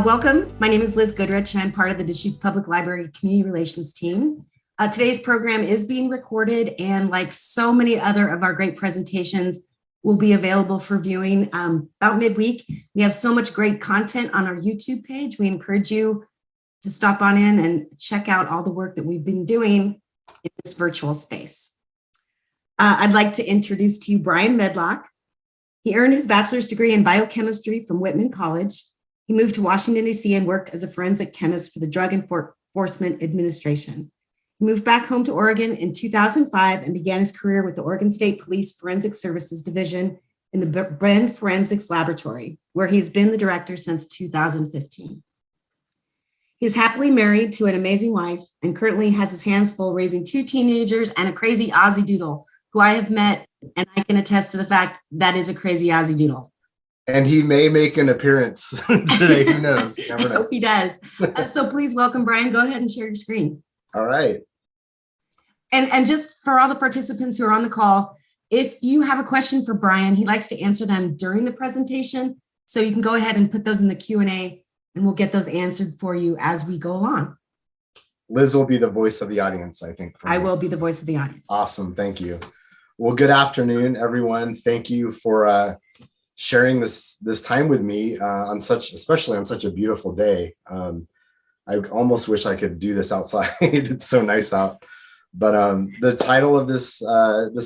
Welcome. My name is Liz Goodrich, and I'm part of the Deschutes Public Library Community Relations team. Today's program is being recorded, and like so many other of our great presentations, will be available for viewing about midweek. We have so much great content on our YouTube page. We encourage you to stop on in and check out all the work that we've been doing in this virtual space. I'd like to introduce to you Brian Medlock. He earned his bachelor's degree in biochemistry from Whitman College. He moved to Washington, D.C. and worked as a forensic chemist for the Drug Enforcement Administration. He moved back home to Oregon in 2005 and began his career with the Oregon State Police Forensic Services Division in the Bren Forensics Laboratory, where he's been the director since 2015. He is happily married to an amazing wife and currently has his hands full raising 2 teenagers and a crazy Aussie doodle, who I have met, and I can attest to the fact that is a crazy Aussie doodle. And he may make an appearance today. Who knows? You never know. I hope he does. So please welcome Brian. Go ahead and share your screen. All right. And just for all the participants who are on the call, if you have a question for Brian, he likes to answer them during the presentation. So you can go ahead and put those in the Q&A, and we'll get those answered for you as we go along. Liz will be the voice of the audience, I think. I will be the voice of the audience. Awesome. Thank you. Well, good afternoon, everyone. Thank you for sharing this time with me especially on such a beautiful day. I almost wish I could do this outside. It's so nice out. But the title of this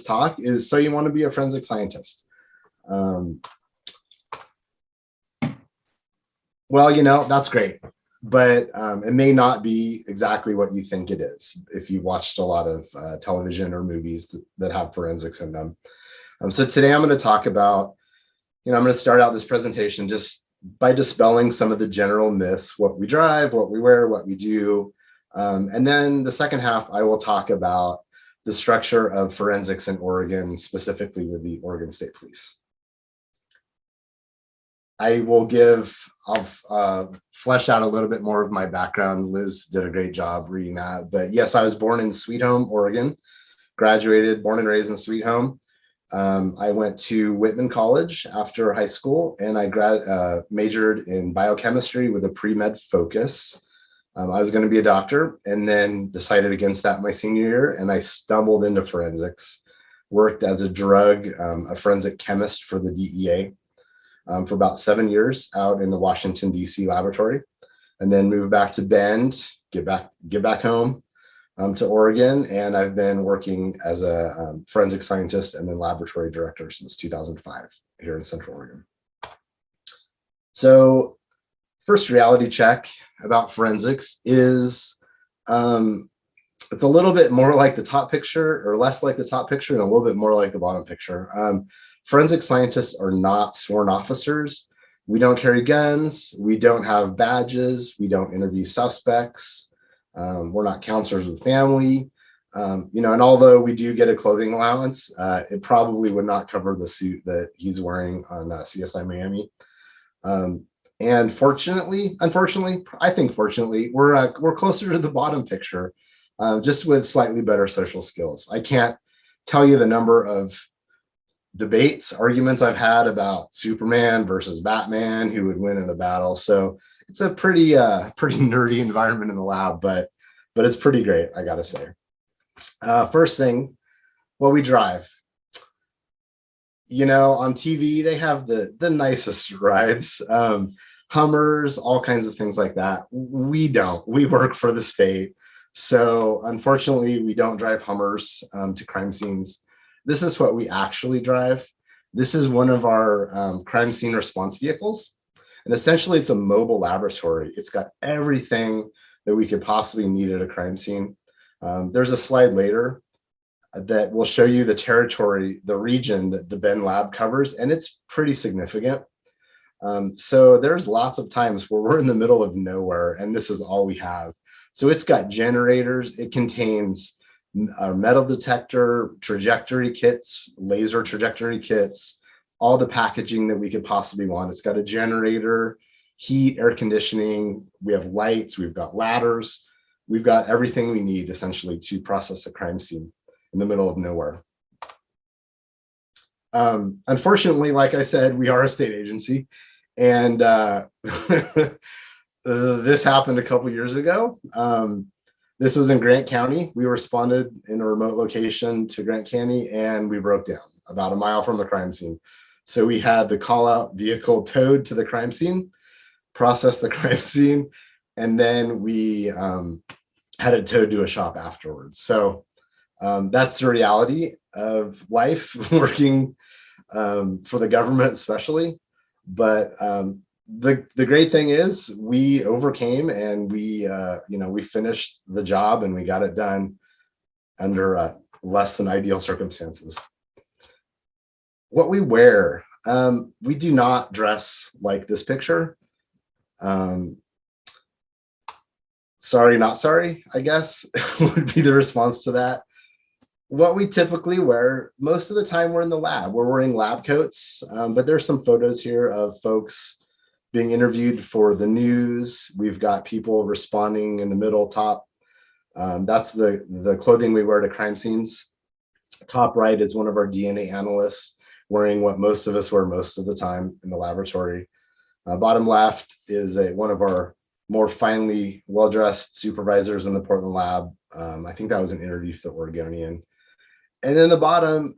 talk is "So You Want to Be a Forensic Scientist?" Well, that's great, but it may not be exactly what you think it is if you watched a lot of television or movies that have forensics in them. So today I'm going to talk about, I'm going to start out this presentation just by dispelling some of the general myths, what we drive, what we wear, what we do. And then the second half, I will talk about the structure of forensics in Oregon, specifically with the Oregon State Police. I'll flesh out a little bit more of my background. Liz did a great job reading that. But yes, I was born in Sweet Home, Oregon, graduated, born and raised in Sweet Home. I went to Whitman College after high school, and I majored in biochemistry with a pre-med focus. I was going to be a doctor, and then decided against that my senior year, and I stumbled into forensics. Worked as a forensic chemist for the DEA for about 7 years out in the Washington, D.C. laboratory, and then moved back to Bend, get back home to Oregon, and I've been working as a forensic scientist and then laboratory director since 2005 here in Central Oregon. So first reality check about forensics is it's a little bit more like the top picture, or less like the top picture, and a little bit more like the bottom picture. Forensic scientists are not sworn officers. We don't carry guns. We don't have badges. We don't interview suspects. We're not counselors with family. And although we do get a clothing allowance, it probably would not cover the suit that he's wearing on CSI Miami. And unfortunately, I think fortunately, we're closer to the bottom picture, just with slightly better social skills. I can't tell you the number of arguments I've had about Superman versus Batman, who would win in a battle. So it's a pretty nerdy environment in the lab, but it's pretty great, I gotta say. First thing, what we drive. On TV, they have the nicest rides, Hummers, all kinds of things like that. We don't. We work for the state. So unfortunately, we don't drive Hummers to crime scenes. This is what we actually drive. This is one of our crime scene response vehicles. And essentially, it's a mobile laboratory. It's got everything that we could possibly need at a crime scene. There's a slide later that will show you the territory, the region that the Bend lab covers, and it's pretty significant. So there's lots of times where we're in the middle of nowhere, and this is all we have. So it's got generators. It contains a metal detector, trajectory kits, laser trajectory kits, all the packaging that we could possibly want. It's got a generator, heat, air conditioning. We have lights. We've got ladders. We've got everything we need essentially to process a crime scene in the middle of nowhere. Unfortunately, like I said, we are a state agency, and This happened a couple years ago. This was in Grant County. We responded in a remote location to Grant County, and we broke down about a mile from the crime scene. So we had the call out vehicle towed to the crime scene, processed the crime scene, and then we had it towed to a shop afterwards. So that's the reality of life working for the government, especially. But the great thing is we overcame, and we finished the job, and we got it done under less than ideal circumstances. What we wear, we do not dress like this picture. Sorry, not sorry, I guess would be the response to that. What we typically wear, most of the time we're in the lab. We're wearing lab coats, but there's some photos here of folks being interviewed for the news. We've got people responding in the middle top. That's the clothing we wear to crime scenes. Top right is one of our DNA analysts wearing what most of us wear most of the time in the laboratory. Bottom left is one of our more finely well-dressed supervisors in the Portland lab. I think that was an interview for the Oregonian. And then the bottom,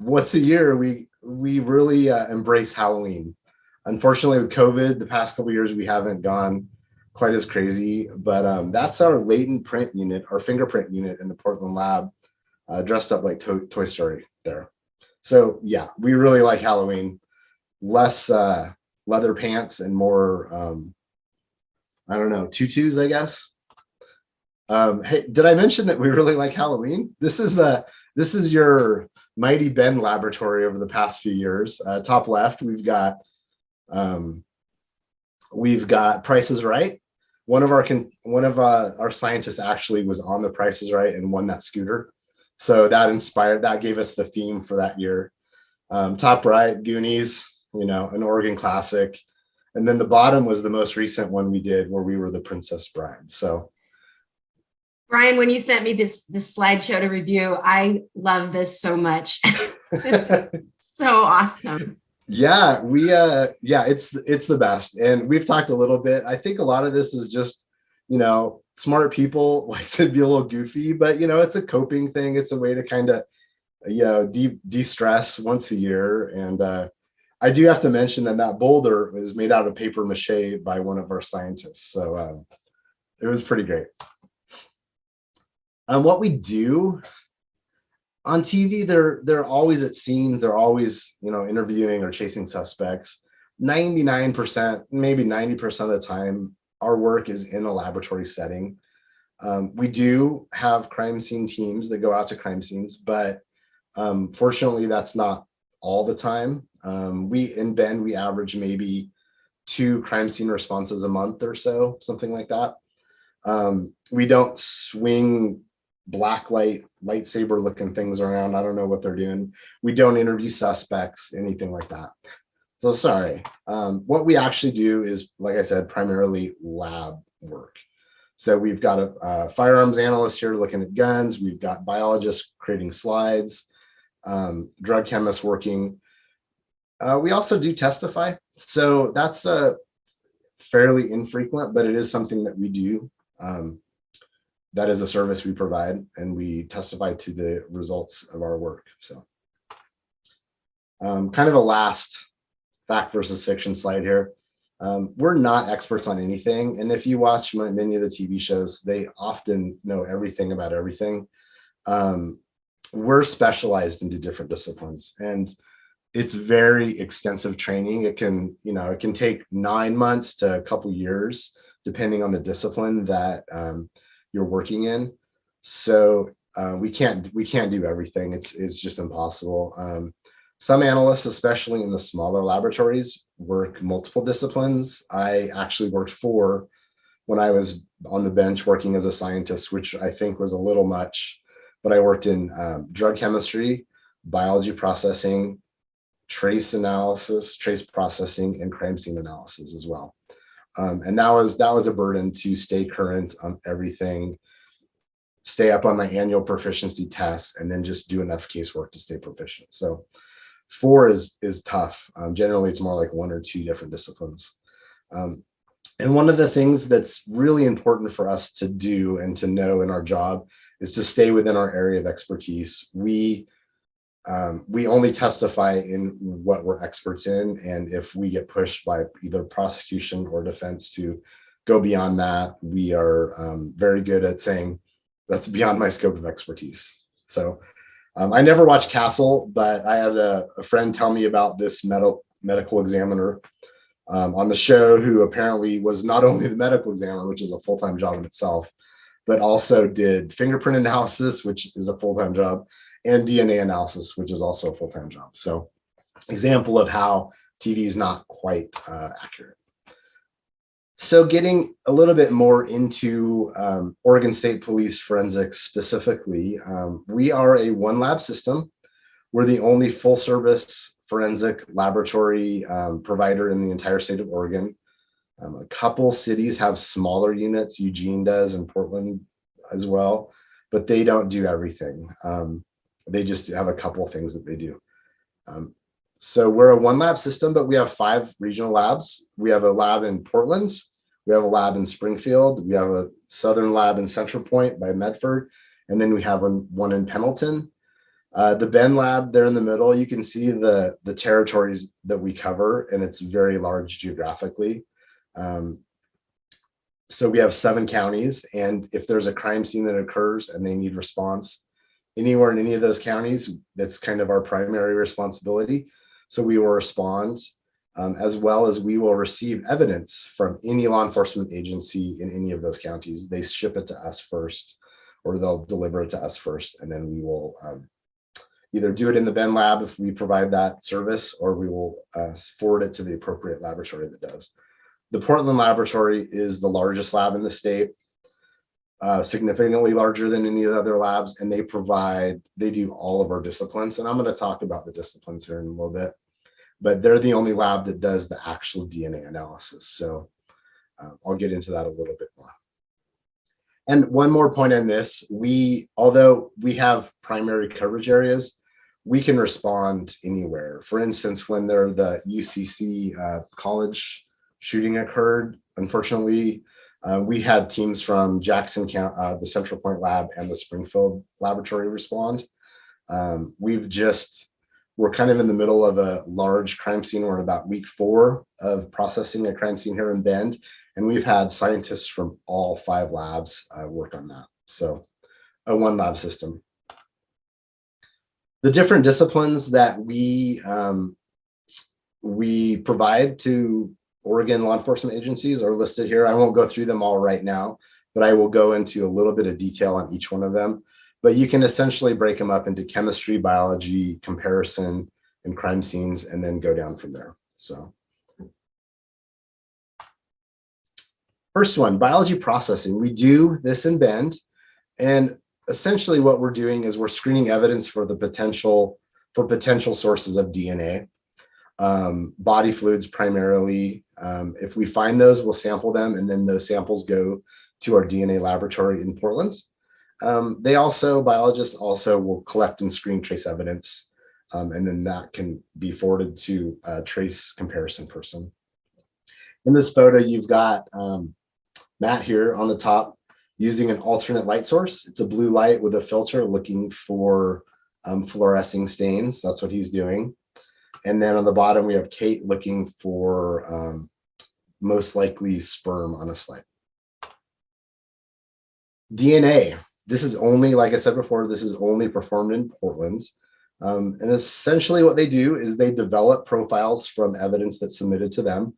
once a year, we really embrace Halloween. Unfortunately, with COVID, the past couple of years, we haven't gone quite as crazy, but that's our latent print unit, our fingerprint unit in the Portland lab, dressed up like Toy Story there. So yeah, we really like Halloween. Less leather pants and more, I don't know, tutus, I guess. Hey, did I mention that we really like Halloween? This is your Mighty Ben laboratory over the past few years. Top left, we've got Price is Right. One of our scientists actually was on the Price is Right and won that scooter. So that gave us the theme for that year. Top right, Goonies, an Oregon classic. And then the bottom was the most recent one we did where we were the Princess Bride. So Brian, when you sent me this slideshow to review, I love this so much. It's just so awesome. Yeah, it's the best. And we've talked a little bit. I think a lot of this is just, smart people like to be a little goofy, but it's a coping thing. It's a way to kind of, de-stress once a year. And I do have to mention that boulder is made out of paper mache by one of our scientists. So it was pretty great. What we do on TV, they're always at scenes. They're always, interviewing or chasing suspects. 99%, maybe 90% of the time, our work is in a laboratory setting. We do have crime scene teams that go out to crime scenes, but fortunately, that's not all the time. We average maybe 2 crime scene responses a month or so, something like that. We don't swing black lightsaber looking things around. I don't know what they're doing. We don't interview suspects, anything like that. So sorry. What we actually do is, like I said, primarily lab work. So we've got a firearms analyst here looking at guns. We've got biologists creating slides, drug chemists working. We also do testify. So that's fairly infrequent, but it is something that we do. That is a service we provide, and we testify to the results of our work. So kind of a last fact versus fiction slide here. We're not experts on anything. And if you watch many of the TV shows, they often know everything about everything. We're specialized into different disciplines, and it's very extensive training. It can take 9 months to a couple years, depending on the discipline that you're working in. So we can't do everything. It's just impossible. Some analysts, especially in the smaller laboratories, work multiple disciplines. I actually worked 4 when I was on the bench working as a scientist, which I think was a little much, but I worked in drug chemistry, biology processing, trace analysis, trace processing, and crime scene analysis as well. And that was a burden to stay current on everything, stay up on my annual proficiency tests, and then just do enough casework to stay proficient. So 4 is tough. Generally, it's more like 1 or 2 different disciplines. And one of the things that's really important for us to do and to know in our job is to stay within our area of expertise. We only testify in what we're experts in. And if we get pushed by either prosecution or defense to go beyond that, we are very good at saying that's beyond my scope of expertise. So I never watched Castle, but I had a friend tell me about this medical examiner on the show who apparently was not only the medical examiner, which is a full-time job in itself, but also did fingerprint analysis, which is a full-time job, and DNA analysis, which is also a full-time job. So example of how TV is not quite accurate. So getting a little bit more into Oregon State Police forensics specifically, we are a one lab system. We're the only full service forensic laboratory provider in the entire state of Oregon. A couple cities have smaller units, Eugene does and Portland as well, but they don't do everything. They just have a couple of things that they do. So we're a one lab system, but we have 5 regional labs. We have a lab in Portland. We have a lab in Springfield. We have a southern lab in Central Point by Medford. And then we have one in Pendleton. The Bend lab there in the middle, you can see the territories that we cover, and it's very large geographically. So we have 7 counties, and if there's a crime scene that occurs and they need response anywhere in any of those counties, that's kind of our primary responsibility. So we will respond, as well as we will receive evidence from any law enforcement agency in any of those counties. They ship it to us first, or they'll deliver it to us first, and then we will either do it in the Bend lab if we provide that service, or we will forward it to the appropriate laboratory that does. The Portland laboratory is the largest lab in the state, significantly larger than any of the other labs, and they do all of our disciplines. And I'm going to talk about the disciplines here in a little bit, but they're the only lab that does the actual DNA analysis. So I'll get into that a little bit more. And one more point on this, although we have primary coverage areas, we can respond anywhere. For instance, when the UCC college shooting occurred, unfortunately, we had teams from Jackson County, the Central Point lab, and the Springfield laboratory respond. We're kind of in the middle of a large crime scene. We're in about week 4 of processing a crime scene here in Bend, and we've had scientists from all 5 labs work on that. So a one lab system. The different disciplines that we provide to Oregon law enforcement agencies are listed here. I won't go through them all right now, but I will go into a little bit of detail on each one of them. But you can essentially break them up into chemistry, biology, comparison, and crime scenes, and then go down from there. So first one, biology processing. We do this in Bend, and essentially what we're doing is we're screening evidence for potential sources of DNA, body fluids primarily. If we find those, we'll sample them, and then those samples go to our DNA laboratory in Portland. Biologists also will collect and screen trace evidence, and then that can be forwarded to a trace comparison person. In this photo, you've got Matt here on the top using an alternate light source. It's a blue light with a filter looking for fluorescing stains. That's what he's doing. And then on the bottom, we have Kate looking for most likely sperm on a slide. DNA. This is only, like I said before, this is only performed in Portland. And essentially what they do is they develop profiles from evidence that's submitted to them,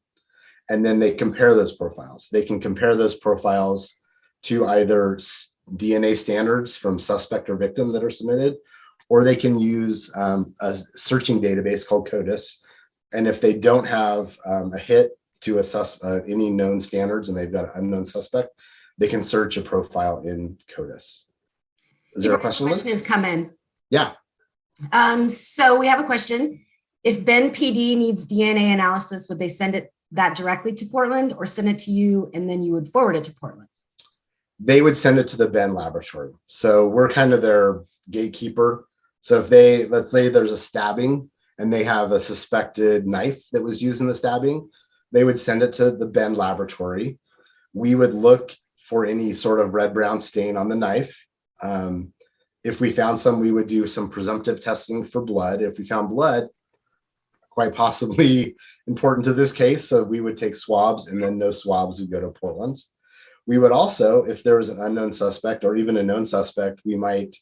and then they compare those profiles. They can compare those profiles to either DNA standards from suspect or victim that are submitted, or they can use a searching database called CODIS. And if they don't have a hit to any known standards and they've got an unknown suspect, they can search a profile in CODIS. Is there a question? Question has come in. Yeah. So we have a question. If Bend PD needs DNA analysis, would they send that directly to Portland, or send it to you and then you would forward it to Portland? They would send it to the Bend laboratory. So we're kind of their gatekeeper. So if let's say there's a stabbing and they have a suspected knife that was used in the stabbing, They would send it to the Bend laboratory. We would look for any sort of red-brown stain on the knife. If we found some, we would do some presumptive testing for blood. If we found blood, quite possibly important to this case, so we would take swabs, and then those swabs would go to Portland. We would also, if there was an unknown suspect or even a known suspect, we might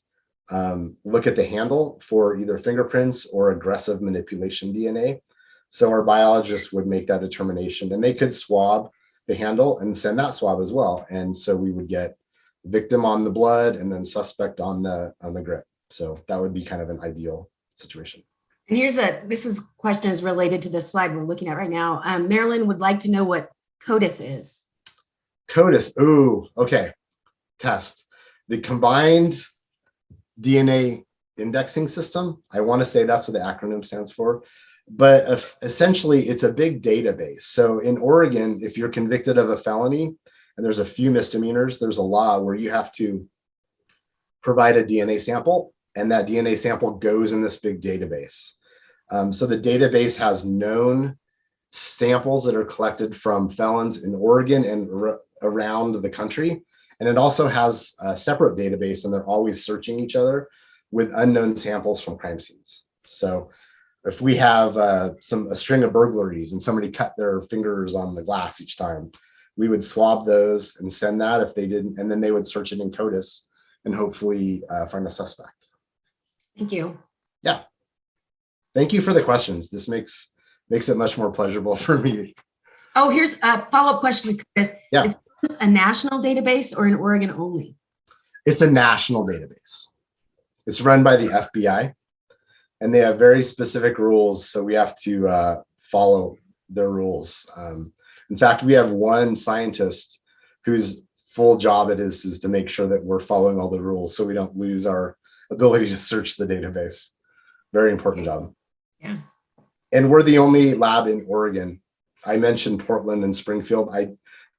look at the handle for either fingerprints or aggressive manipulation DNA. So our biologists would make that determination, and they could swab the handle and send that swab as well. And so we would get victim on the blood and then suspect on the grip. So that would be kind of an ideal situation. And this question is related to this slide we're looking at right now. Marilyn would like to know what CODIS is. CODIS, ooh, okay. Test. The Combined DNA Indexing System. I want to say that's what the acronym stands for. But essentially, it's a big database. So in Oregon, if you're convicted of a felony and there's a few misdemeanors, there's a law where you have to provide a DNA sample, and that DNA sample goes in this big database. So the database has known samples that are collected from felons in Oregon and around the country. And it also has a separate database, and they're always searching each other with unknown samples from crime scenes. So if we have a string of burglaries and somebody cut their fingers on the glass each time, we would swab those and send that if they didn't, and then they would search it in CODIS and hopefully find a suspect. Thank you. Yeah. Thank you for the questions. This makes it much more pleasurable for me. Oh, here's a follow-up question to Chris. Yeah. Is this a national database or in Oregon only? It's a national database. It's run by the FBI, and they have very specific rules, so we have to follow their rules. In fact, we have one scientist whose full job it is to make sure that we're following all the rules so we don't lose our ability to search the database. Very important job. Yeah. And we're the only lab in Oregon. I mentioned Portland and Springfield.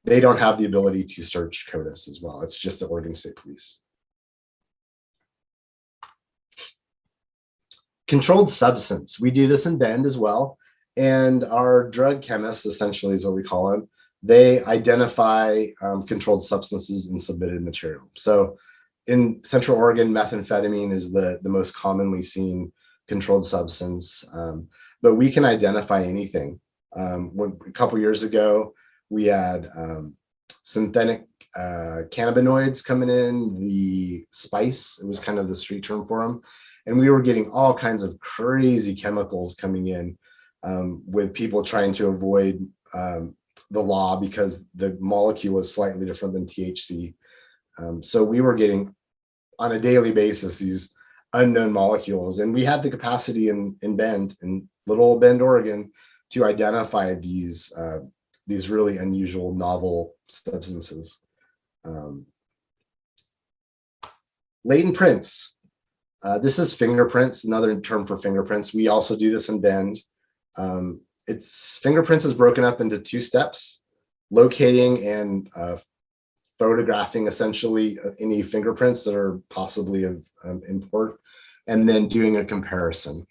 They don't have the ability to search CODIS as well. It's just the Oregon State Police. Controlled substance. We do this in Bend as well. And our drug chemists, essentially is what we call them, they identify controlled substances in submitted material. So in Central Oregon, methamphetamine is the most commonly seen controlled substance, but we can identify anything. A couple years ago, we had synthetic cannabinoids coming in, the spice, it was kind of the street term for them. And we were getting all kinds of crazy chemicals coming in with people trying to avoid the law because the molecule was slightly different than THC. So we were getting on a daily basis these unknown molecules, and we had the capacity in Bend, in little old Bend, Oregon, to identify these really unusual novel substances. Latent prints. This is fingerprints, another term for fingerprints. We also do this in Bend. Fingerprints is broken up into two steps: locating and photographing essentially any fingerprints that are possibly of import, and then doing a comparison.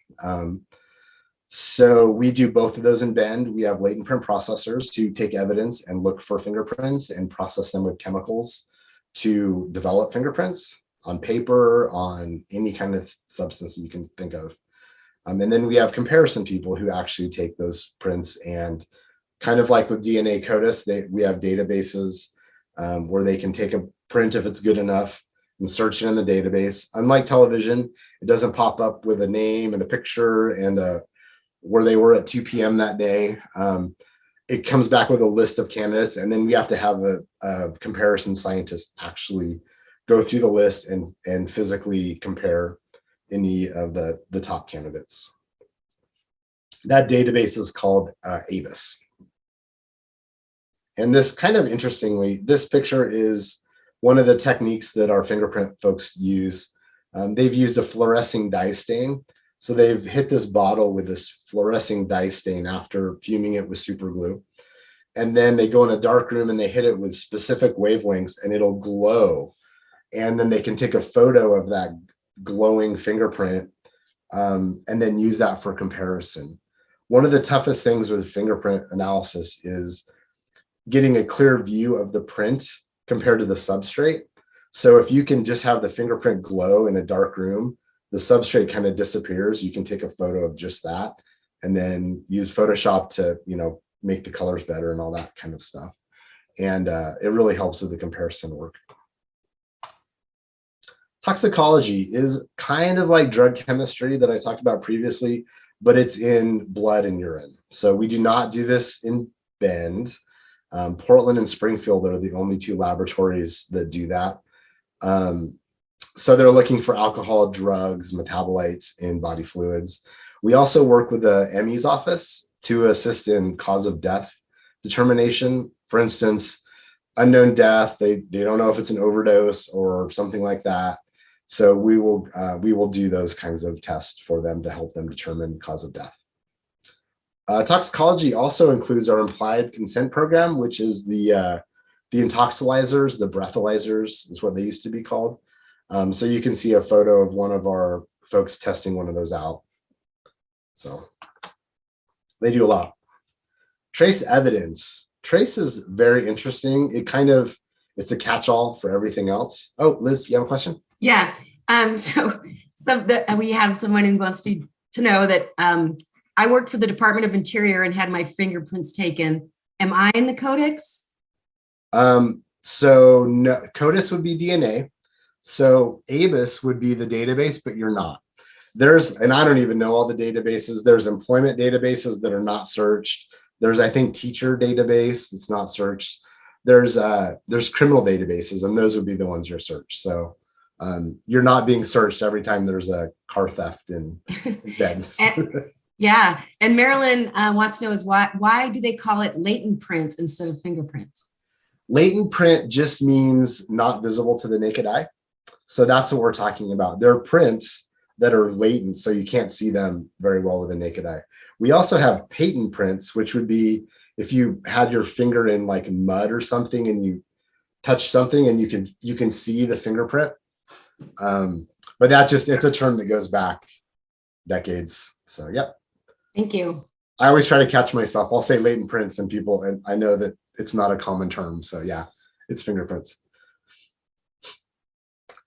So we do both of those in Bend. We have latent print processors to take evidence and look for fingerprints and process them with chemicals to develop fingerprints on paper, on any kind of substance you can think of. And then we have comparison people who actually take those prints, and kind of like with DNA CODIS, we have databases where they can take a print if it's good enough and search it in the database. Unlike television, it doesn't pop up with a name and a picture and where they were at 2 p.m. that day. It comes back with a list of candidates, and then we have to have a comparison scientist actually go through the list and physically compare any of the top candidates. That database is called ABIS. And this, kind of interestingly, this picture is one of the techniques that our fingerprint folks use. They've used a fluorescing dye stain. So they've hit this bottle with this fluorescing dye stain after fuming it with super glue. And then they go in a dark room and they hit it with specific wavelengths, and it'll glow. And then they can take a photo of that glowing fingerprint and then use that for comparison. one of the toughest things with fingerprint analysis is getting a clear view of the print compared to the substrate. So if you can just have the fingerprint glow in a dark room, the substrate kind of disappears. You can take a photo of just that and then use Photoshop to, make the colors better and all that kind of stuff. And it really helps with the comparison work. Toxicology is kind of like drug chemistry that I talked about previously, but it's in blood and urine. So we do not do this in Bend. Portland and Springfield are the only two laboratories that do that. So they're looking for alcohol, drugs, metabolites in body fluids. We also work with the ME's office to assist in cause of death determination. For instance, unknown death, they don't know if it's an overdose or something like that. So we will do those kinds of tests for them to help them determine cause of death. Toxicology also includes our implied consent program, which is the intoxilizers, the breathalyzers is what they used to be called. So you can see a photo of one of our folks testing one of those out. So they do a lot. Trace evidence. Trace is very interesting. It's a catch-all for everything else. Oh, Liz, you have a question? Yeah. We have someone who wants to know that I worked for the Department of Interior and had my fingerprints taken. Am I in the codex? So no, CODIS would be DNA. So ABIS would be the database, but you're not. And I don't even know all the databases. There's employment databases that are not searched. There's, I think, teacher database that's not searched. There's criminal databases, and those would be the ones you're searched. So you're not being searched every time there's a car theft in Bend. Yeah. And Marilyn wants to know why do they call it latent prints instead of fingerprints? Latent print just means not visible to the naked eye. So that's what we're talking about. There are prints that are latent, so you can't see them very well with the naked eye. We also have patent prints, which would be if you had your finger in like mud or something and you touch something and you can see the fingerprint. But it's a term that goes back decades. So, yep. Thank you. I always try to catch myself. I'll say latent prints and I know that it's not a common term. So yeah, it's fingerprints.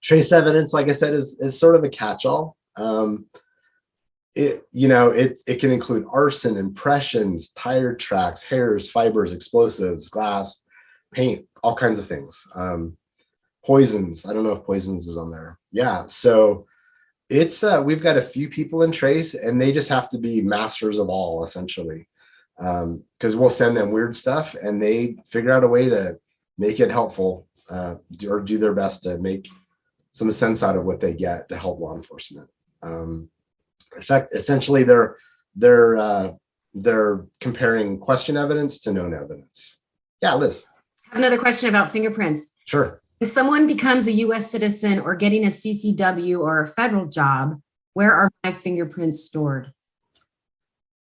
Trace evidence, like I said, is sort of a catch-all. It can include arson, impressions, tire tracks, hairs, fibers, explosives, glass, paint, all kinds of things. Poisons. I don't know if poisons is on there. Yeah. So we've got a few people in Trace, and they just have to be masters of all, essentially, because we'll send them weird stuff and they figure out a way to make it helpful, or do their best to make some sense out of what they get to help law enforcement. In fact, essentially, they're comparing question evidence to known evidence. Yeah, Liz. I have another question about fingerprints. Sure. If someone becomes a U.S. citizen or getting a CCW or a federal job, where are my fingerprints stored?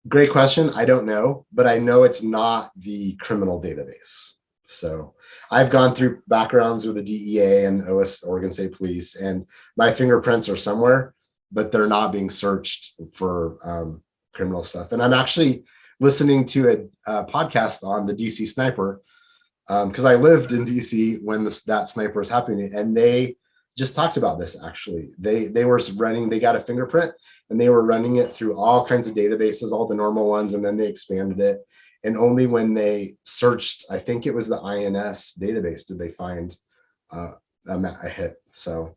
Great question. I don't know, but I know it's not the criminal database. So I've gone through backgrounds with the DEA and Oregon State Police, and my fingerprints are somewhere, but they're not being searched for criminal stuff. And I'm actually listening to a podcast on the DC sniper, because I lived in DC when that sniper was happening, and they just talked about this. Actually, they got a fingerprint and they were running it through all kinds of databases, all the normal ones, and then they expanded it. And only when they searched, I think it was the INS database, did they find a hit. So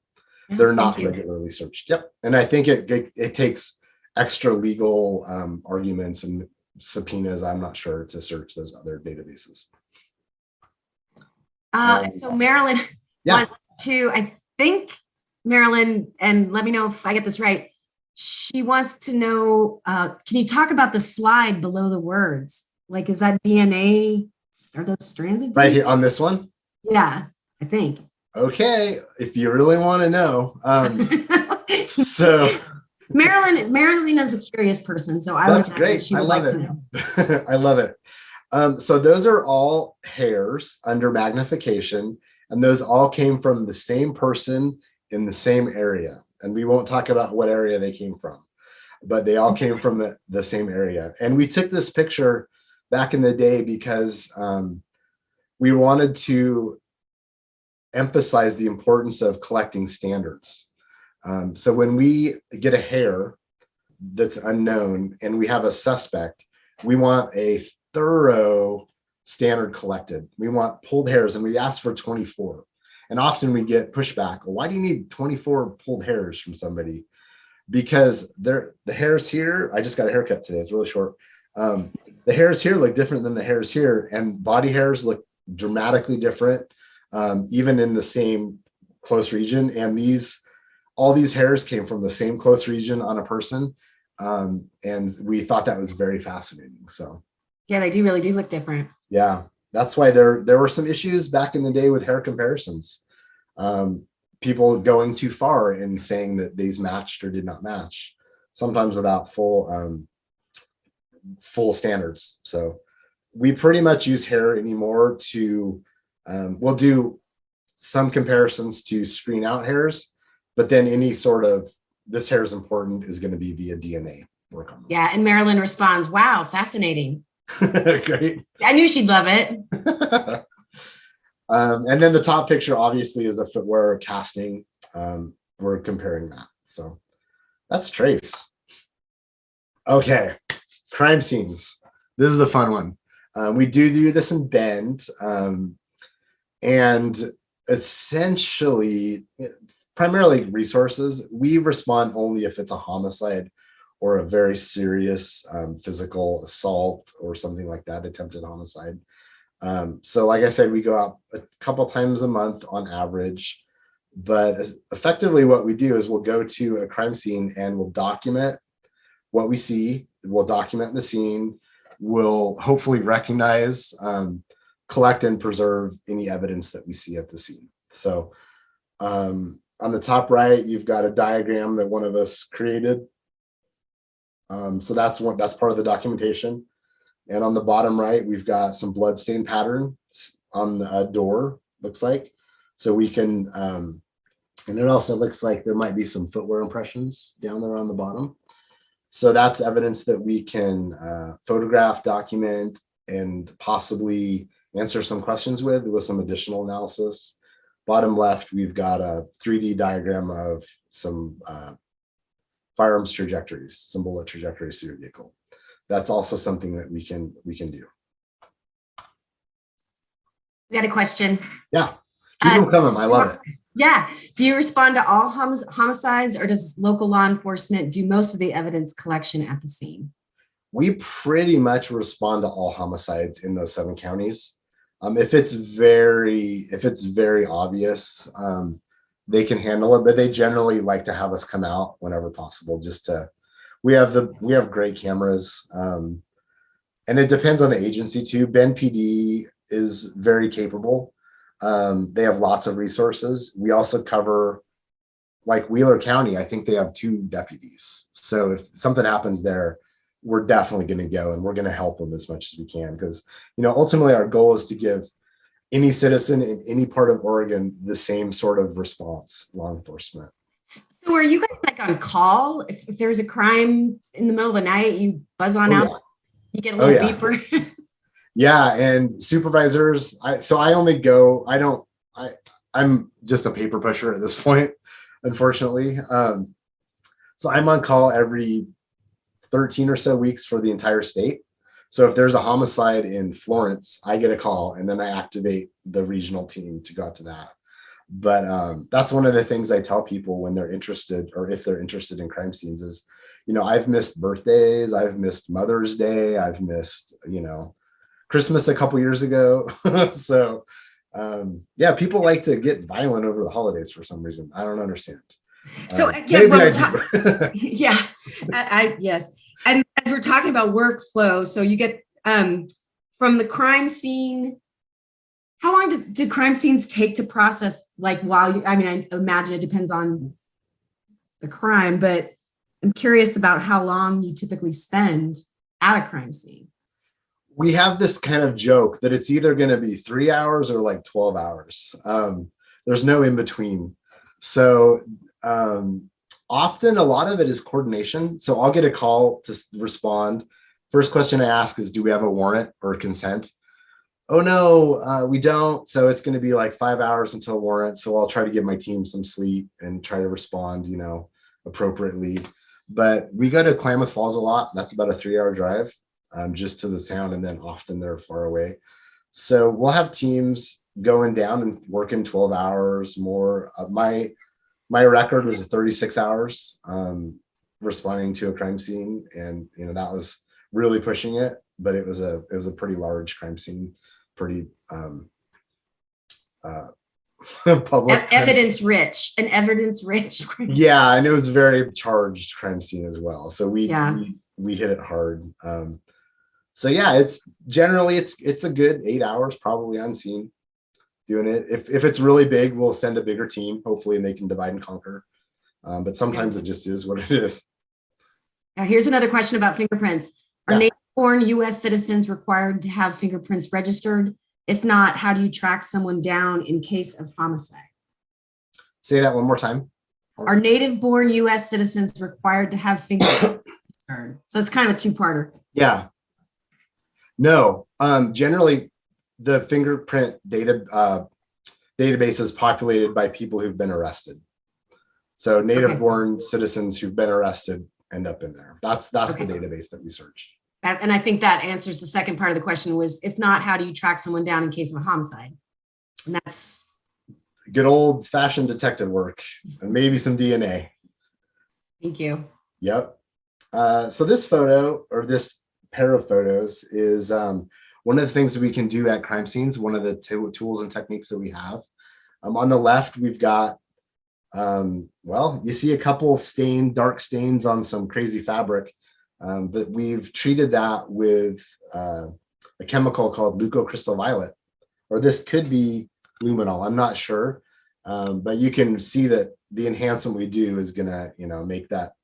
they're not regularly searched. Yep. And I think it takes extra legal arguments and subpoenas, I'm not sure, to search those other databases. So Marilyn wants to, I think, Marilyn, and let me know if I get this right. She wants to know, can you talk about the slide below the words? Like, is that DNA? Are those strands of DNA? Right here on this one? Yeah, I think. Okay, if you really want to know. So Marilyn is a curious person, so I would imagine she would like to know. I love it. So those are all hairs under magnification, and those all came from the same person in the same area. And we won't talk about what area they came from. but they all came from the same area. And we took this picture back in the day because we wanted to emphasize the importance of collecting standards. So when we get a hair that's unknown and we have a suspect, we want a thorough standard collected. We want pulled hairs, and we ask for 24. And often we get pushback. Well, why do you need 24 pulled hairs from somebody? Because the hairs here, I just got a haircut today, it's really short. The hairs here look different than the hairs here, and body hairs look dramatically different, even in the same close region. And all these hairs came from the same close region on a person. And we thought that was very fascinating. So yeah, they really do look different. Yeah, that's why there were some issues back in the day with hair comparisons. People going too far in saying that these matched or did not match, sometimes without full standards. So we pretty much use hair anymore to, we'll do some comparisons to screen out hairs, but then any sort of this hair is important is going to be via DNA work on them. Yeah, and Marilyn responds, wow, fascinating. Great. I knew she'd love it. And then the top picture obviously is a footwear casting. We're comparing that. So that's trace. Okay, crime scenes. This is the fun one. We do this in Bend. And essentially, primarily resources, we respond only if it's a homicide or a very serious physical assault or something like that, attempted homicide. So like I said, we go out a couple times a month on average, but effectively what we do is we'll go to a crime scene and we'll document what we see. We'll document the scene. We'll hopefully recognize, collect and preserve any evidence that we see at the scene. So on the top right, you've got a diagram that one of us created. So that's part of the documentation. And on the bottom right, we've got some blood stain patterns on the door, looks like. So we can, and it also looks like there might be some footwear impressions down there on the bottom. So that's evidence that we can photograph, document, and possibly answer some questions with some additional analysis. Bottom left, we've got a 3D diagram of some firearms trajectories, some bullet trajectories through your vehicle. That's also something that we can do. We got a question. Yeah, keep them coming. I love it. Yeah. Do you respond to all homicides, or does local law enforcement do most of the evidence collection at the scene? We pretty much respond to all homicides in those 7 counties. If it's very obvious, they can handle it, but they generally like to have us come out whenever possible. We have great cameras, and it depends on the agency too. Bend PD is very capable. They have lots of resources. We also cover, like Wheeler County, I think they have 2 deputies. So if something happens there, we're definitely going to go and we're going to help them as much as we can, because ultimately our goal is to give any citizen in any part of Oregon the same sort of response, law enforcement. So are you guys like on call? If there's a crime in the middle of the night, you buzz on out, yeah. You get a little beeper. Yeah, and supervisors, I'm just a paper pusher at this point, unfortunately. So I'm on call every 13 or so weeks for the entire state. So if there's a homicide in Florence, I get a call and then I activate the regional team to go out to that. But that's one of the things I tell people when they're interested, or if they're interested in crime scenes, is, I've missed birthdays, I've missed Mother's Day, I've missed, Christmas a couple years ago. So yeah, people like to get violent over the holidays for some reason. I don't understand. So yeah, yes. And as we're talking about workflow, so you get from the crime scene, how long do crime scenes take to process? Like I imagine it depends on the crime, but I'm curious about how long you typically spend at a crime scene. We have this kind of joke that it's either going to be 3 hours or like 12 hours. There's no in between. So Often, a lot of it is coordination. So I'll get a call to respond. First question I ask is, do we have a warrant or consent? Oh, no, we don't. So it's going to be like 5 hours until warrant. So I'll try to give my team some sleep and try to respond, appropriately. But we go to Klamath Falls a lot. That's about a 3-hour drive, just to the sound. And then often they're far away. So we'll have teams going down and working 12 hours more. My record was 36 hours responding to a crime scene. And, that was really pushing it, but it was a pretty large crime scene, pretty public. Evidence rich. Yeah. And it was a very charged crime scene as well. So we hit it hard. So yeah, it's generally, it's a good 8 hours probably on scene doing it. If it's really big, we'll send a bigger team, hopefully, and they can divide and conquer. But sometimes it just is what it is. Now, here's another question about fingerprints. Are native-born U.S. citizens required to have fingerprints registered? If not, how do you track someone down in case of homicide? Say that one more time. Are native-born U.S. citizens required to have fingerprints registered? So it's kind of a two-parter. Yeah. No. Generally, the fingerprint database is populated by people who've been arrested. So native-born citizens who've been arrested end up in there. That's the database that we search. And I think that answers the second part of the question was, if not, how do you track someone down in case of a homicide? And that's good old-fashioned detective work and maybe some DNA. Thank you. Yep. So this photo, or this pair of photos, is one of the things that we can do at crime scenes, one of the tools and techniques that we have. On the left, we've got, you see a couple dark stains on some crazy fabric, but we've treated that with a chemical called leucocrystal violet, or this could be luminol, I'm not sure. But you can see that the enhancement we do is gonna, make that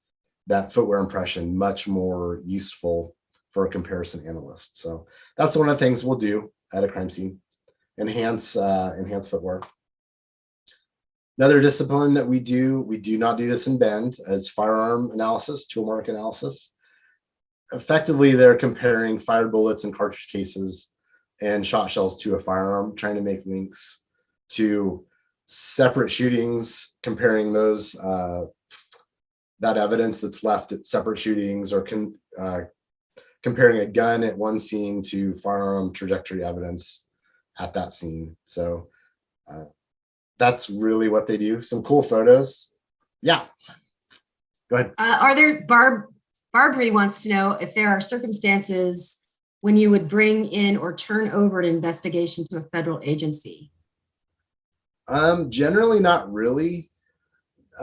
footwear impression much more useful for a comparison analyst. So that's one of the things we'll do at a crime scene, enhance footwear. Another discipline that we do not do this in Bend, as firearm analysis, tool mark analysis. Effectively, they're comparing fired bullets and cartridge cases and shot shells to a firearm, trying to make links to separate shootings, comparing those, that evidence that's left at separate shootings, or comparing a gun at one scene to firearm trajectory evidence at that scene. So that's really what they do. Some cool photos. Yeah. Go ahead. Are there, Barbary wants to know if there are circumstances when you would bring in or turn over an investigation to a federal agency? Generally not really.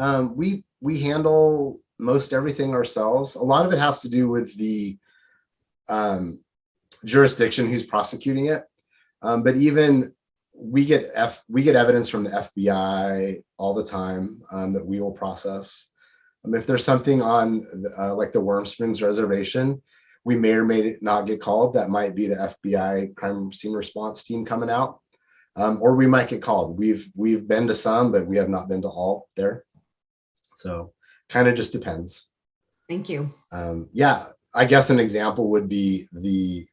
We handle most everything ourselves. A lot of it has to do with the jurisdiction who's prosecuting it. But even we get evidence from the FBI all the time that we will process. If there's something on like the Warm Springs Reservation, we may or may not get called. That might be the FBI crime scene response team coming out, or we might get called. We've been to some, but we have not been to all there. So kind of just depends. Thank you. Yeah, I guess an example would be the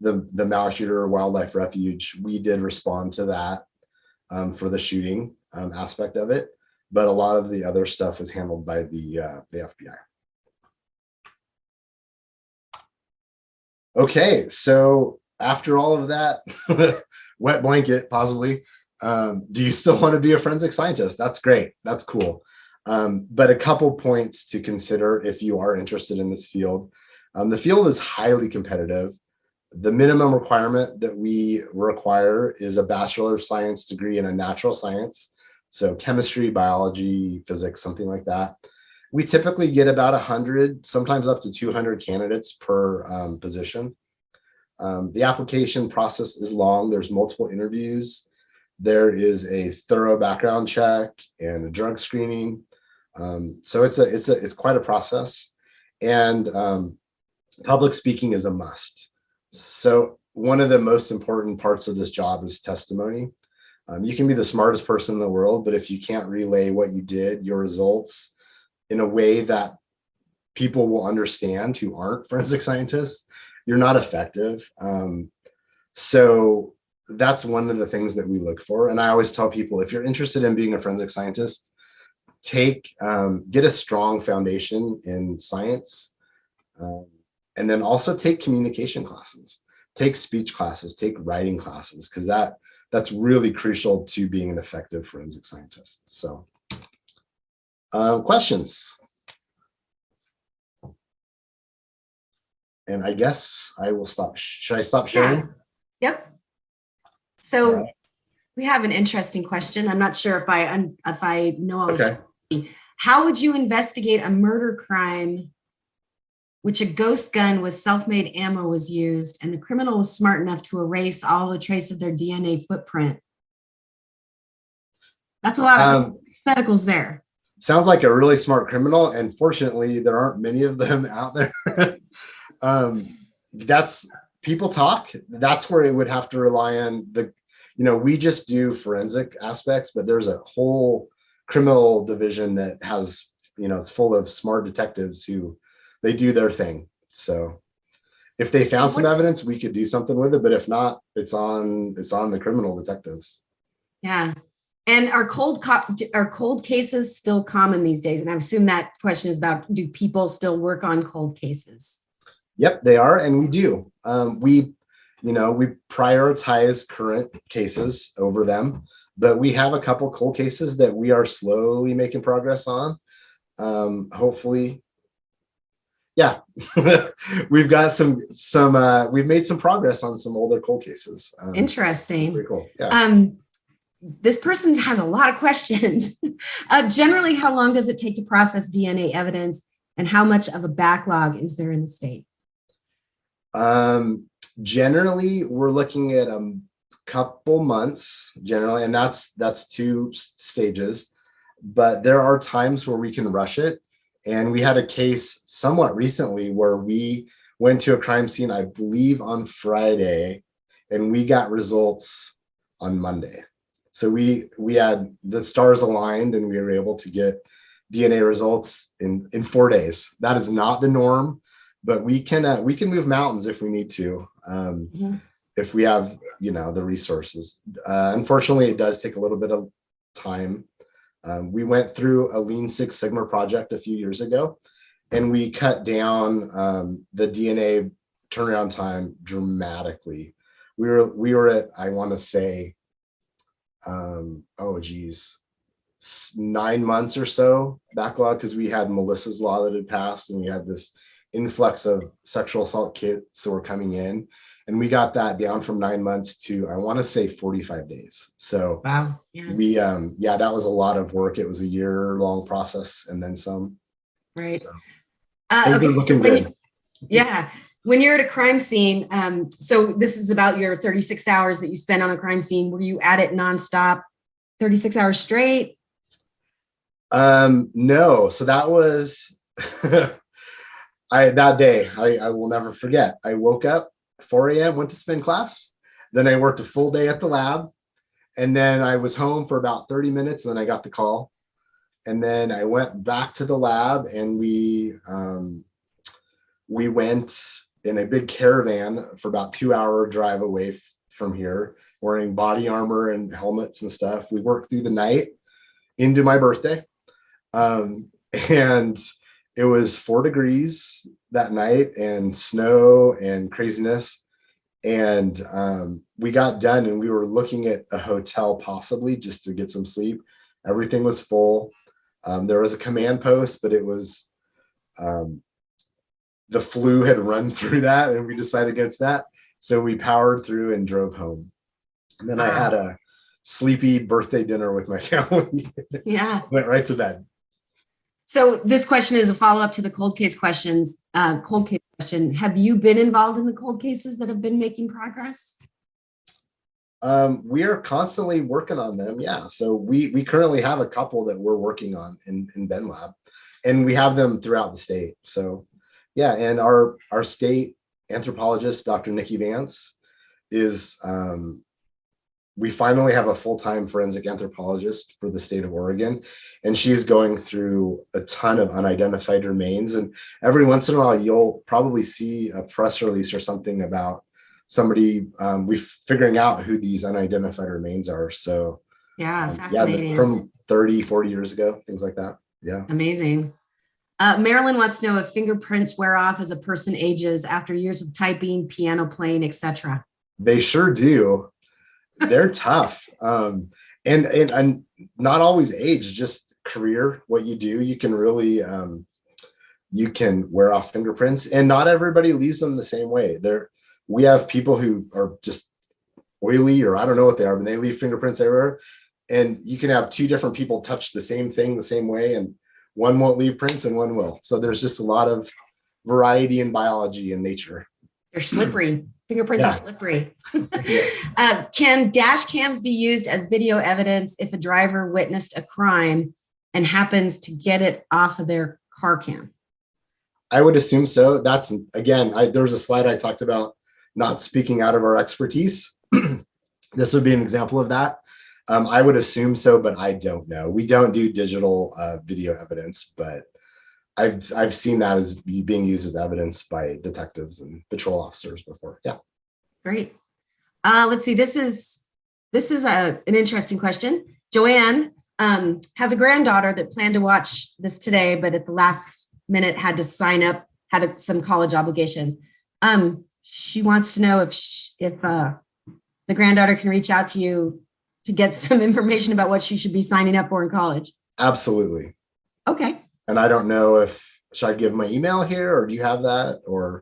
Malheurer Wildlife Refuge. We did respond to that for the shooting aspect of it, but a lot of the other stuff was handled by the FBI. Okay, so after all of that, wet blanket possibly, do you still want to be a forensic scientist? That's great. That's cool. But a couple points to consider if you are interested in this field. The field is highly competitive. The minimum requirement that we require is a Bachelor of Science degree in a natural science. So chemistry, biology, physics, something like that. We typically get about 100, sometimes up to 200 candidates per position. The application process is long. There's multiple interviews. There is a thorough background check and a drug screening. So it's quite a process. And public speaking is a must. So one of the most important parts of this job is testimony. You can be the smartest person in the world, but if you can't relay what you did, your results, in a way that people will understand who aren't forensic scientists, you're not effective. So that's one of the things that we look for. And I always tell people, if you're interested in being a forensic scientist, get a strong foundation in science, and then also take communication classes, take speech classes, take writing classes, because that's really crucial to being an effective forensic scientist. So questions? And I guess I will stop. Should I stop sharing? Yeah. Yep. So we have an interesting question. I'm not sure if I know all this. Okay. How would you investigate a murder crime which a ghost gun with self-made ammo was used and the criminal was smart enough to erase all the trace of their DNA footprint? That's a lot of hypotheticals there. Sounds like a really smart criminal, and fortunately there aren't many of them out there. That's people talk. That's where it would have to rely on we just do forensic aspects, but there's a whole criminal division that has, it's full of smart detectives who they do their thing. So if they found some evidence, we could do something with it, but if not, it's on the criminal detectives. Yeah. And are cold cases still common these days? And I assume that question is about, do people still work on cold cases? Yep, they are, and we do. We prioritize current cases over them, but we have a couple cold cases that we are slowly making progress on. Hopefully, yeah, we've got we've made some progress on some older cold cases. Interesting. Pretty cool. Yeah. This person has a lot of questions. Generally, how long does it take to process DNA evidence, and how much of a backlog is there in the state? Generally, we're looking at a couple months generally, and that's 2 stages, but there are times where we can rush it. And we had a case somewhat recently where we went to a crime scene, I believe on Friday, and we got results on Monday. So we had the stars aligned and we were able to get DNA results in 4 days. That is not the norm, but we can move mountains if we need to, if we have the resources. Unfortunately, it does take a little bit of time. We went through a Lean Six Sigma project a few years ago, and we cut down the DNA turnaround time dramatically. We were at, I want to say, 9 months or so backlog, because we had Melissa's Law that had passed, and we had this influx of sexual assault kits that were coming in, and we got that down from 9 months to, I want to say, 45 days. So wow, yeah. We that was a lot of work. It was a year-long process and then some. Right. So, okay, looking good. When you're at a crime scene, so this is about your 36 hours that you spend on a crime scene. Were you at it nonstop, 36 hours straight? No. So that was that day I will never forget. I woke up 4 a.m., went to spin class. Then I worked a full day at the lab. And then I was home for about 30 minutes. And then I got the call. And then I went back to the lab, and we went in a big caravan for about 2-hour drive away from here, wearing body armor and helmets and stuff. We worked through the night into my birthday. And it was 4 degrees that night and snow and craziness. And we got done, and we were looking at a hotel possibly just to get some sleep. Everything was full. There was a command post, but it was the flu had run through that, and we decided against that. So we powered through and drove home. And then I had a sleepy birthday dinner with my family. Yeah. Went right to bed. So this question is a follow-up to the cold case questions. Cold case question. Have you been involved in the cold cases that have been making progress? We are constantly working on them. Yeah. So we currently have a couple that we're working on in Ben Lab, and we have them throughout the state. So yeah. And our state anthropologist, Dr. Nikki Vance, is we finally have a full-time forensic anthropologist for the state of Oregon, and she's going through a ton of unidentified remains. And every once in a while, you'll probably see a press release or something about somebody we figuring out who these unidentified remains are. So Yeah, fascinating. from 30, 40 years ago, things like that. Yeah. Amazing. Marilyn wants to know if fingerprints wear off as a person ages after years of typing, piano playing, etc. They sure do. They're tough. And not always age, just career, what you do. You can really, you can wear off fingerprints, and not everybody leaves them the same way. We have people who are just oily, or I don't know what they are, but they leave fingerprints everywhere. And you can have two different people touch the same thing the same way, and one won't leave prints and one will. So there's just a lot of variety in biology and nature. They're slippery. Fingerprints are slippery. Can dash cams be used as video evidence if a driver witnessed a crime and happens to get it off of their car cam? I would assume so. That's, again, there was a slide I talked about not speaking out of our expertise. This would be an example of that. I would assume so, but I don't know. We don't do digital video evidence, but I've seen that as being used as evidence by detectives and patrol officers before. Yeah. Great. Let's see. This is an interesting question. Joanne has a granddaughter that planned to watch this today, but at the last minute had to sign up, had some college obligations. She wants to know if the granddaughter can reach out to you to get some information about what she should be signing up for in college. Absolutely. Okay. And I don't know should I give my email here, or do you have that? Or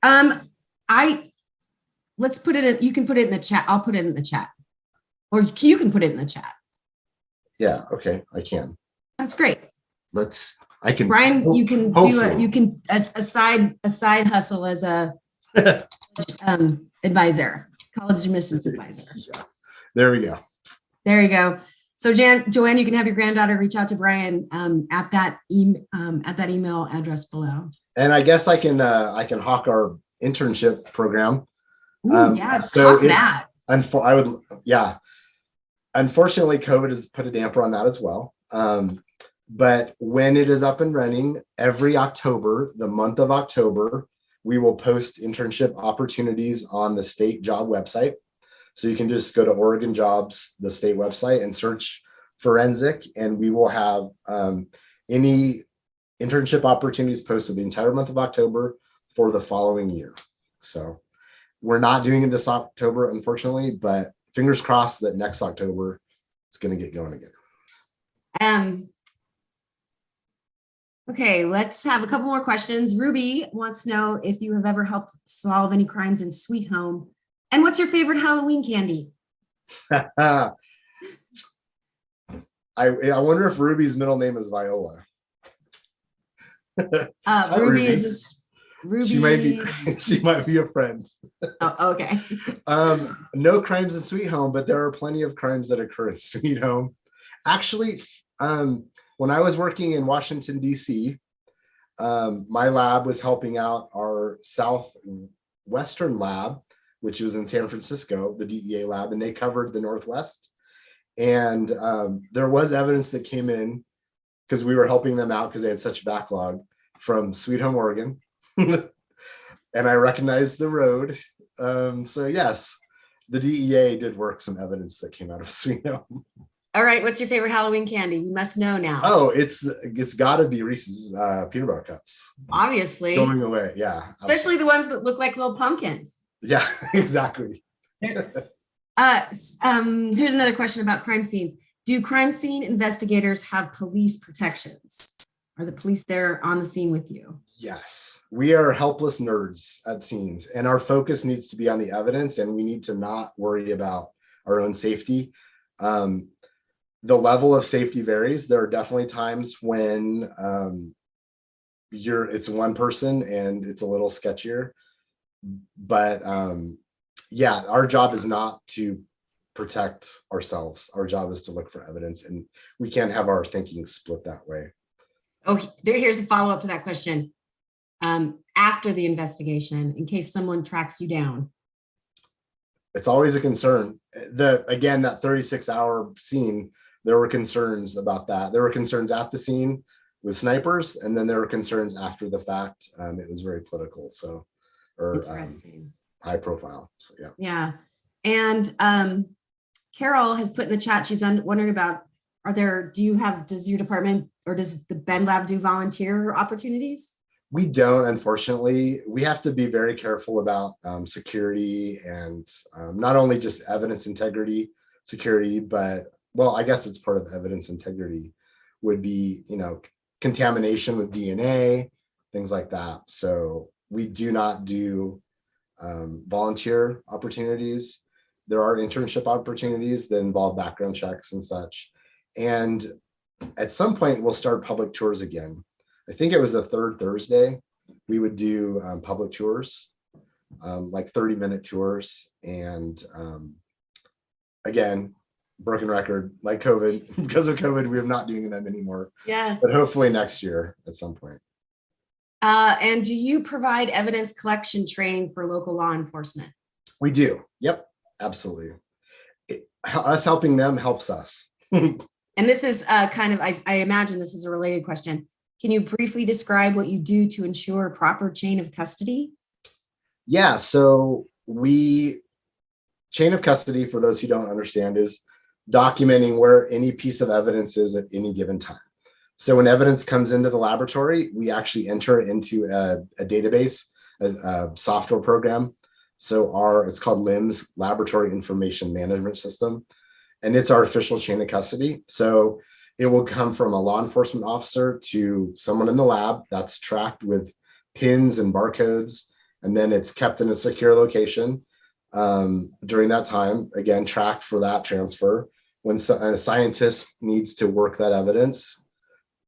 let's put it in, you can put it in the chat. I'll put it in the chat, or you can put it in the chat. Yeah. Okay. I can. That's great. I can. Brian, you can do a side hustle as a advisor, college admissions advisor. Yeah. There we go. There you go. So Joanne, you can have your granddaughter reach out to Brian at that email address below. And I guess I can hawk our internship program. Ooh, yeah, so that. Unfortunately, COVID has put a damper on that as well. But when it is up and running, every October, the month of October, we will post internship opportunities on the state job website. So you can just go to Oregon Jobs, the state website, and search forensic, and we will have any internship opportunities posted the entire month of October for the following year. So we're not doing it this October, unfortunately, but fingers crossed that next October it's going to get going again. Okay, let's have a couple more questions. Ruby wants to know if you have ever helped solve any crimes in Sweet Home. And what's your favorite Halloween candy? I wonder if Ruby's middle name is Viola. Ruby is Ruby. She might be a friend. Oh, okay. No crimes in Sweet Home, but there are plenty of crimes that occur in Sweet Home. Actually, when I was working in Washington, D.C., my lab was helping out our Southwestern lab, which was in San Francisco, the DEA lab, and they covered the Northwest. And there was evidence that came in because we were helping them out because they had such a backlog from Sweet Home, Oregon. And I recognized the road. So yes, the DEA did work some evidence that came out of Sweet Home. All right, what's your favorite Halloween candy? We must know now. Oh, it's got to be Reese's peanut butter cups. Obviously. Going away, yeah. Especially the ones that look like little pumpkins. Yeah, exactly. Here's another question about crime scenes. Do crime scene investigators have police protections? Are the police there on the scene with you? Yes, we are helpless nerds at scenes, and our focus needs to be on the evidence, and we need to not worry about our own safety. The level of safety varies. There are definitely times when it's one person and it's a little sketchier. But yeah, our job is not to protect ourselves. Our job is to look for evidence, and we can't have our thinking split that way. Oh, here's a follow-up to that question. After the investigation, in case someone tracks you down, It's always a concern. Again, that 36-hour scene, there were concerns about that. There were concerns at the scene with snipers, and then there were concerns after the fact. It was very political, so, or Interesting. high profile. So yeah. Yeah. And Carol has put in the chat, she's wondering about, does your department or does the Ben Lab do volunteer opportunities? We don't, unfortunately. We have to be very careful about security and not only just evidence integrity security, but, well, I guess it's part of evidence integrity would be, contamination with DNA, things like that. So we do not do volunteer opportunities. There are internship opportunities that involve background checks and such. And at some point, we'll start public tours again. I think it was the third Thursday, we would do public tours, like 30-minute tours. And again, broken record, like COVID, because of COVID, we're not doing them anymore. Yeah. But hopefully next year at some point. And do you provide evidence collection training for local law enforcement? We do. Yep, absolutely. Us helping them helps us. And this is kind of, I imagine this is a related question. Can you briefly describe what you do to ensure proper chain of custody? Yeah, so chain of custody, for those who don't understand, is documenting where any piece of evidence is at any given time. So when evidence comes into the laboratory, we actually enter it into a database, a software program. So it's called LIMS, Laboratory Information Management System, and it's our official chain of custody. So it will come from a law enforcement officer to someone in the lab. That's tracked with pins and barcodes, and then it's kept in a secure location during that time, again, tracked for that transfer. When a scientist needs to work that evidence,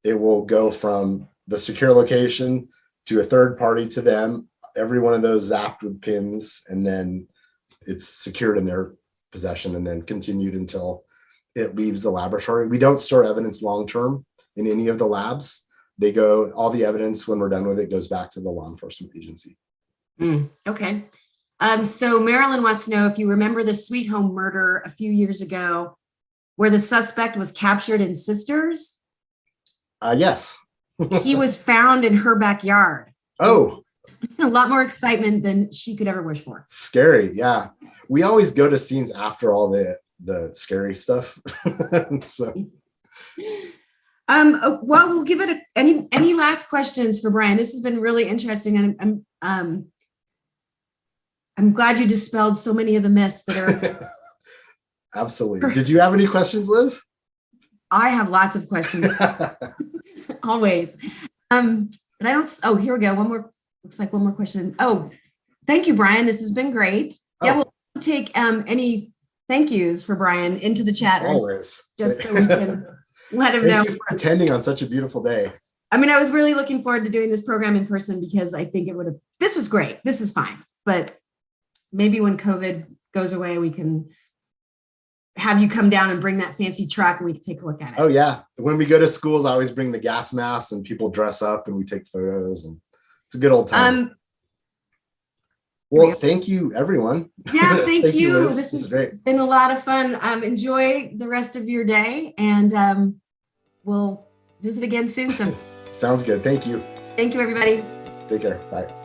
it will go from the secure location to a third party to them, every one of those zapped with pins, and then it's secured in their possession and then continued until it leaves the laboratory. We don't store evidence long-term in any of the labs. All the evidence, when we're done with it, goes back to the law enforcement agency. Okay. So Marilyn wants to know if you remember the Sweet Home murder a few years ago where the suspect was captured in Sisters? Yes. He was found in her backyard. Oh. A lot more excitement than she could ever wish for. Scary, yeah. We always go to scenes after all the scary stuff. So. Well, we'll give it any last questions for Brian. This has been really interesting, and I'm glad you dispelled so many of the myths that are. Absolutely. Did you have any questions, Liz? I have lots of questions. Always. But I don't. Oh, here we go. One more. Looks like one more question. Oh, thank you, Brian. This has been great. Oh. Yeah, we'll take any thank yous for Brian into the chat room. Always. Just so we can let him know. Thank you for attending on such a beautiful day. I mean, I was really looking forward to doing this program in person because I think this was great. This is fine. But maybe when COVID goes away, we can have you come down and bring that fancy truck and we can take a look at it. Oh, yeah. When we go to schools, I always bring the gas masks and people dress up and we take photos, and it's a good old time. Well, thank you, everyone. Yeah, thank you. Liz. This has been a lot of fun. Enjoy the rest of your day, and we'll visit again soon. Sounds good. Thank you. Thank you, everybody. Take care. Bye.